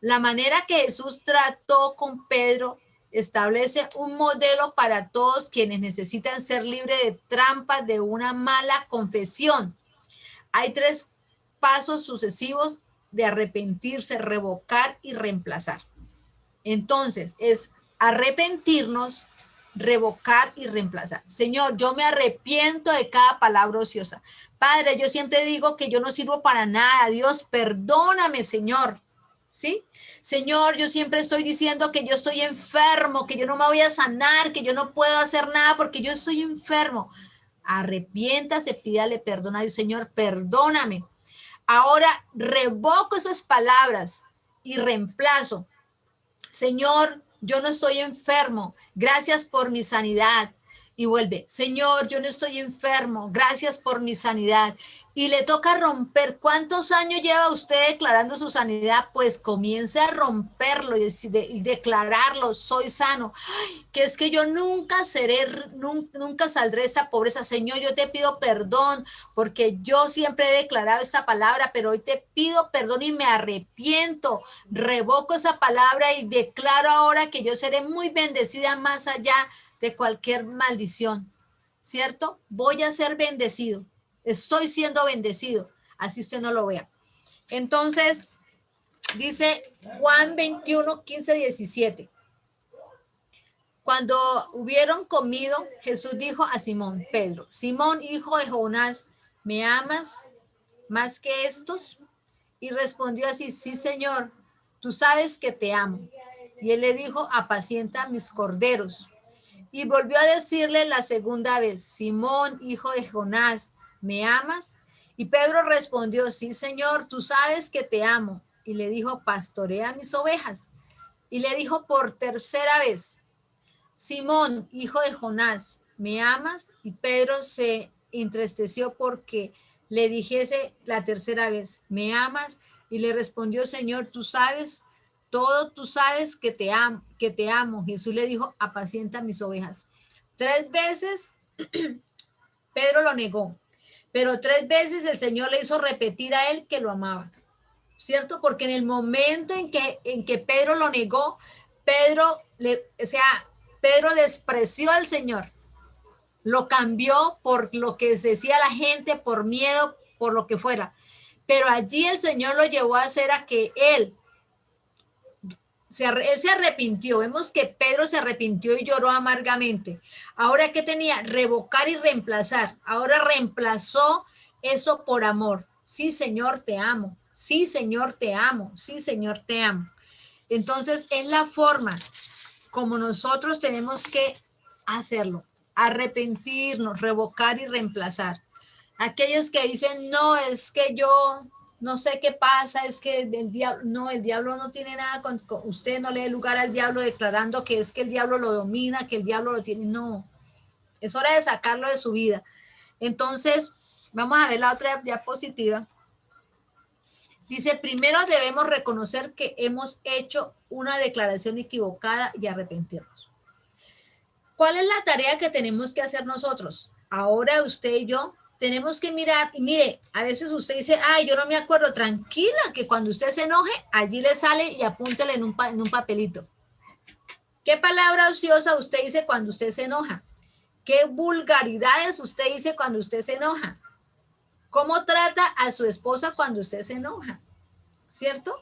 S1: La manera que Jesús trató con Pedro establece un modelo para todos quienes necesitan ser libres de trampas de una mala confesión. Hay 3 pasos sucesivos de arrepentirse, revocar y reemplazar. Entonces, es arrepentirnos, revocar y reemplazar. Señor, yo me arrepiento de cada palabra ociosa. Padre, yo siempre digo que yo no sirvo para nada. Dios, perdóname, Señor. ¿Sí? Señor, yo siempre estoy diciendo que yo estoy enfermo, que yo no me voy a sanar, que yo no puedo hacer nada porque yo estoy enfermo. Arrepiéntase, pídale perdón a Dios. Señor, perdóname. Ahora revoco esas palabras y reemplazo. Señor, yo no estoy enfermo, gracias por mi sanidad. Y vuelve, Señor, yo no estoy enfermo, gracias por mi sanidad. Y le toca romper. ¿Cuántos años lleva usted declarando su sanidad? Pues comience a romperlo y declararlo, soy sano. Ay, que es que yo nunca saldré de esta pobreza. Señor, yo te pido perdón porque yo siempre he declarado esta palabra, pero hoy te pido perdón y me arrepiento. Revoco esa palabra y declaro ahora que yo seré muy bendecida más allá de cualquier maldición, ¿cierto? Voy a ser bendecido, estoy siendo bendecido, así usted no lo vea. Entonces, dice Juan 21, 15, 17. Cuando hubieron comido, Jesús dijo a Simón Pedro, Simón, hijo de Jonás, ¿me amas más que estos? Y respondió así, sí, Señor, tú sabes que te amo. Y él le dijo, apacienta mis corderos. Y volvió a decirle la segunda vez, Simón, hijo de Jonás, ¿me amas? Y Pedro respondió, sí, Señor, tú sabes que te amo. Y le dijo, pastorea mis ovejas. Y le dijo por tercera vez, Simón, hijo de Jonás, ¿me amas? Y Pedro se entristeció porque le dijese la tercera vez, ¿me amas? Y le respondió, Señor, tú sabes todo, tú sabes que te amo. Jesús le dijo, apacienta mis ovejas. 3 veces Pedro lo negó, pero 3 veces el Señor le hizo repetir a él que lo amaba, ¿cierto? Porque en el momento en que Pedro lo negó, Pedro despreció al Señor, lo cambió por lo que decía la gente, por miedo, por lo que fuera. Pero allí el Señor lo llevó a hacer a que él se arrepintió. Vemos que Pedro se arrepintió y lloró amargamente. Ahora, ¿qué tenía? Revocar y reemplazar. Ahora reemplazó eso por amor. Sí, Señor, te amo. Sí, Señor, te amo. Sí, Señor, te amo. Entonces, es la forma como nosotros tenemos que hacerlo. Arrepentirnos, revocar y reemplazar. Aquellos que dicen, no, es que yo no sé qué pasa, es que el diablo no tiene nada con usted, no le dé lugar al diablo declarando que es que el diablo lo domina, que el diablo lo tiene. No, es hora de sacarlo de su vida. Entonces, vamos a ver la otra diapositiva. Dice, primero debemos reconocer que hemos hecho una declaración equivocada y arrepentirnos. ¿Cuál es la tarea que tenemos que hacer nosotros? Ahora usted y yo tenemos que mirar, y mire, a veces usted dice, ay, yo no me acuerdo, tranquila, que cuando usted se enoje, allí le sale y apúntele en un papelito. ¿Qué palabra ociosa usted dice cuando usted se enoja? ¿Qué vulgaridades usted dice cuando usted se enoja? ¿Cómo trata a su esposa cuando usted se enoja? ¿Cierto?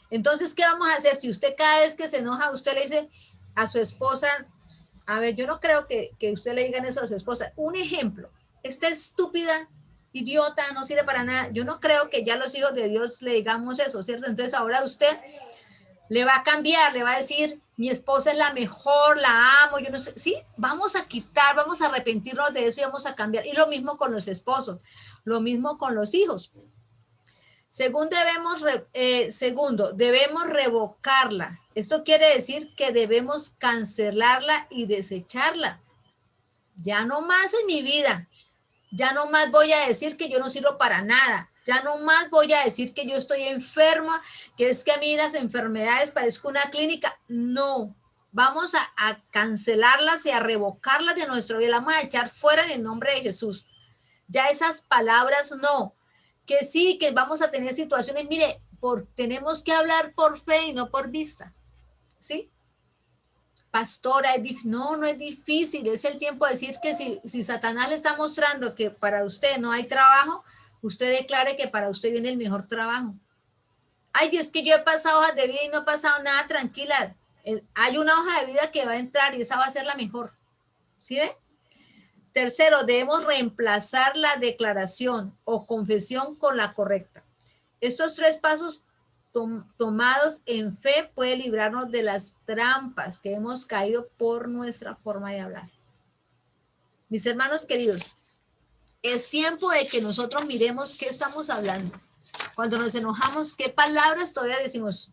S1: Entonces, ¿qué vamos a hacer? Si usted cada vez que se enoja, usted le dice a su esposa, a ver, yo no creo que usted le digan eso a su esposa. Un ejemplo, esta estúpida, idiota, no sirve para nada. Yo no creo que ya los hijos de Dios le digamos eso, ¿cierto? Entonces ahora usted le va a cambiar, le va a decir, mi esposa es la mejor, la amo, yo no sé, sí, vamos a quitar, vamos a arrepentirnos de eso y vamos a cambiar. Y lo mismo con los esposos, lo mismo con los hijos. Segundo, debemos revocarla. Esto quiere decir que debemos cancelarla y desecharla. Ya no más en mi vida. Ya no más voy a decir que yo no sirvo para nada. Ya no más voy a decir que yo estoy enferma, que es que a mí las enfermedades parezco una clínica. No, vamos a cancelarlas y a revocarlas de nuestro vida. Las vamos a echar fuera en el nombre de Jesús. Ya esas palabras no. Que sí, que vamos a tener situaciones, mire, tenemos que hablar por fe y no por vista. ¿Sí? Pastora, no es difícil, es el tiempo de decir que si Satanás le está mostrando que para usted no hay trabajo, usted declare que para usted viene el mejor trabajo. Ay, es que yo he pasado hojas de vida y no he pasado nada, tranquila. Hay una hoja de vida que va a entrar y esa va a ser la mejor. ¿Sí ve? Tercero, debemos reemplazar la declaración o confesión con la correcta. Estos tres pasos tomados en fe puede librarnos de las trampas que hemos caído por nuestra forma de hablar. Mis hermanos queridos, es tiempo de que nosotros miremos qué estamos hablando. Cuando nos enojamos, ¿qué palabras todavía decimos?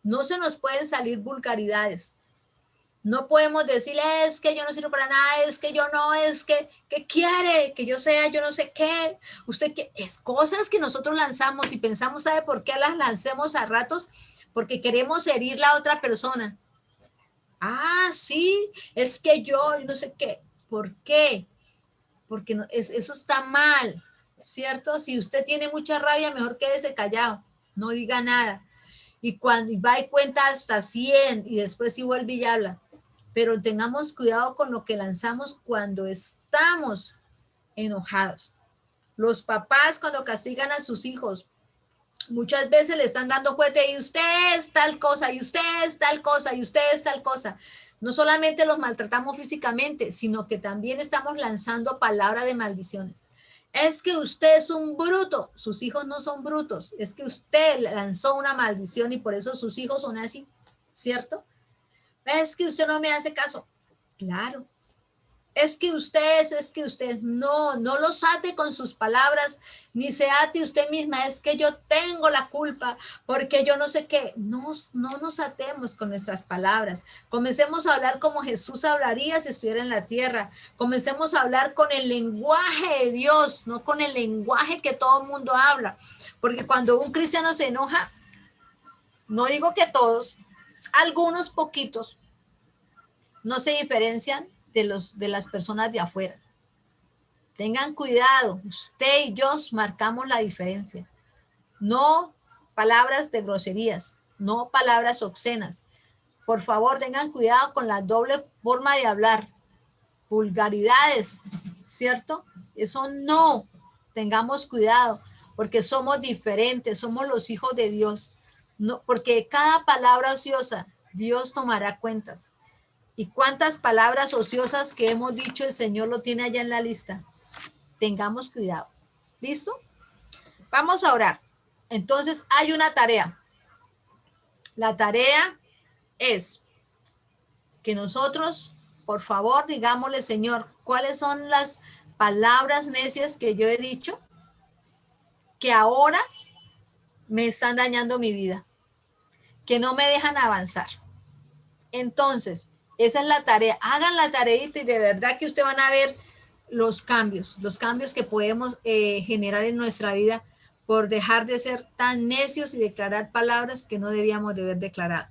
S1: No se nos pueden salir vulgaridades. No podemos decirle, es que yo no sirvo para nada, es que yo no, es que quiere que yo sea, yo no sé qué. Usted que es cosas que nosotros lanzamos y pensamos, ¿sabe por qué las lancemos a ratos? Porque queremos herir a la otra persona. Ah, sí, es que yo no sé qué. ¿Por qué? Porque no, eso está mal, ¿cierto? Si usted tiene mucha rabia, mejor quédese callado, no diga nada. Y cuando va y cuenta hasta 100 y después sí vuelve y habla. Pero tengamos cuidado con lo que lanzamos cuando estamos enojados. Los papás cuando castigan a sus hijos, muchas veces le están dando fuerte y usted es tal cosa, y usted es tal cosa, y usted es tal cosa. No solamente los maltratamos físicamente, sino que también estamos lanzando palabras de maldiciones. Es que usted es un bruto, sus hijos no son brutos, es que usted lanzó una maldición y por eso sus hijos son así, ¿cierto? Es que usted no me hace caso. Claro. Es que usted no los ate con sus palabras, ni se ate usted misma, es que yo tengo la culpa, porque yo no sé qué. No nos atemos con nuestras palabras. Comencemos a hablar como Jesús hablaría si estuviera en la tierra. Comencemos a hablar con el lenguaje de Dios, no con el lenguaje que todo el mundo habla. Porque cuando un cristiano se enoja, no digo que todos, algunos poquitos, no se diferencian de las personas de afuera. Tengan cuidado, usted y yo marcamos la diferencia. No palabras de groserías, no palabras obscenas. Por favor, tengan cuidado con la doble forma de hablar. Vulgaridades, ¿cierto? Eso no, tengamos cuidado, porque somos diferentes, somos los hijos de Dios. No, porque cada palabra ociosa, Dios tomará cuentas. ¿Y cuántas palabras ociosas que hemos dicho el Señor lo tiene allá en la lista? Tengamos cuidado. ¿Listo? Vamos a orar. Entonces hay una tarea. La tarea es que nosotros, por favor, digámosle, Señor, ¿cuáles son las palabras necias que yo he dicho que ahora me están dañando mi vida, que no me dejan avanzar? Entonces, esa es la tarea. Hagan la tareita y de verdad que ustedes van a ver los cambios que podemos generar en nuestra vida por dejar de ser tan necios y declarar palabras que no debíamos de haber declarado.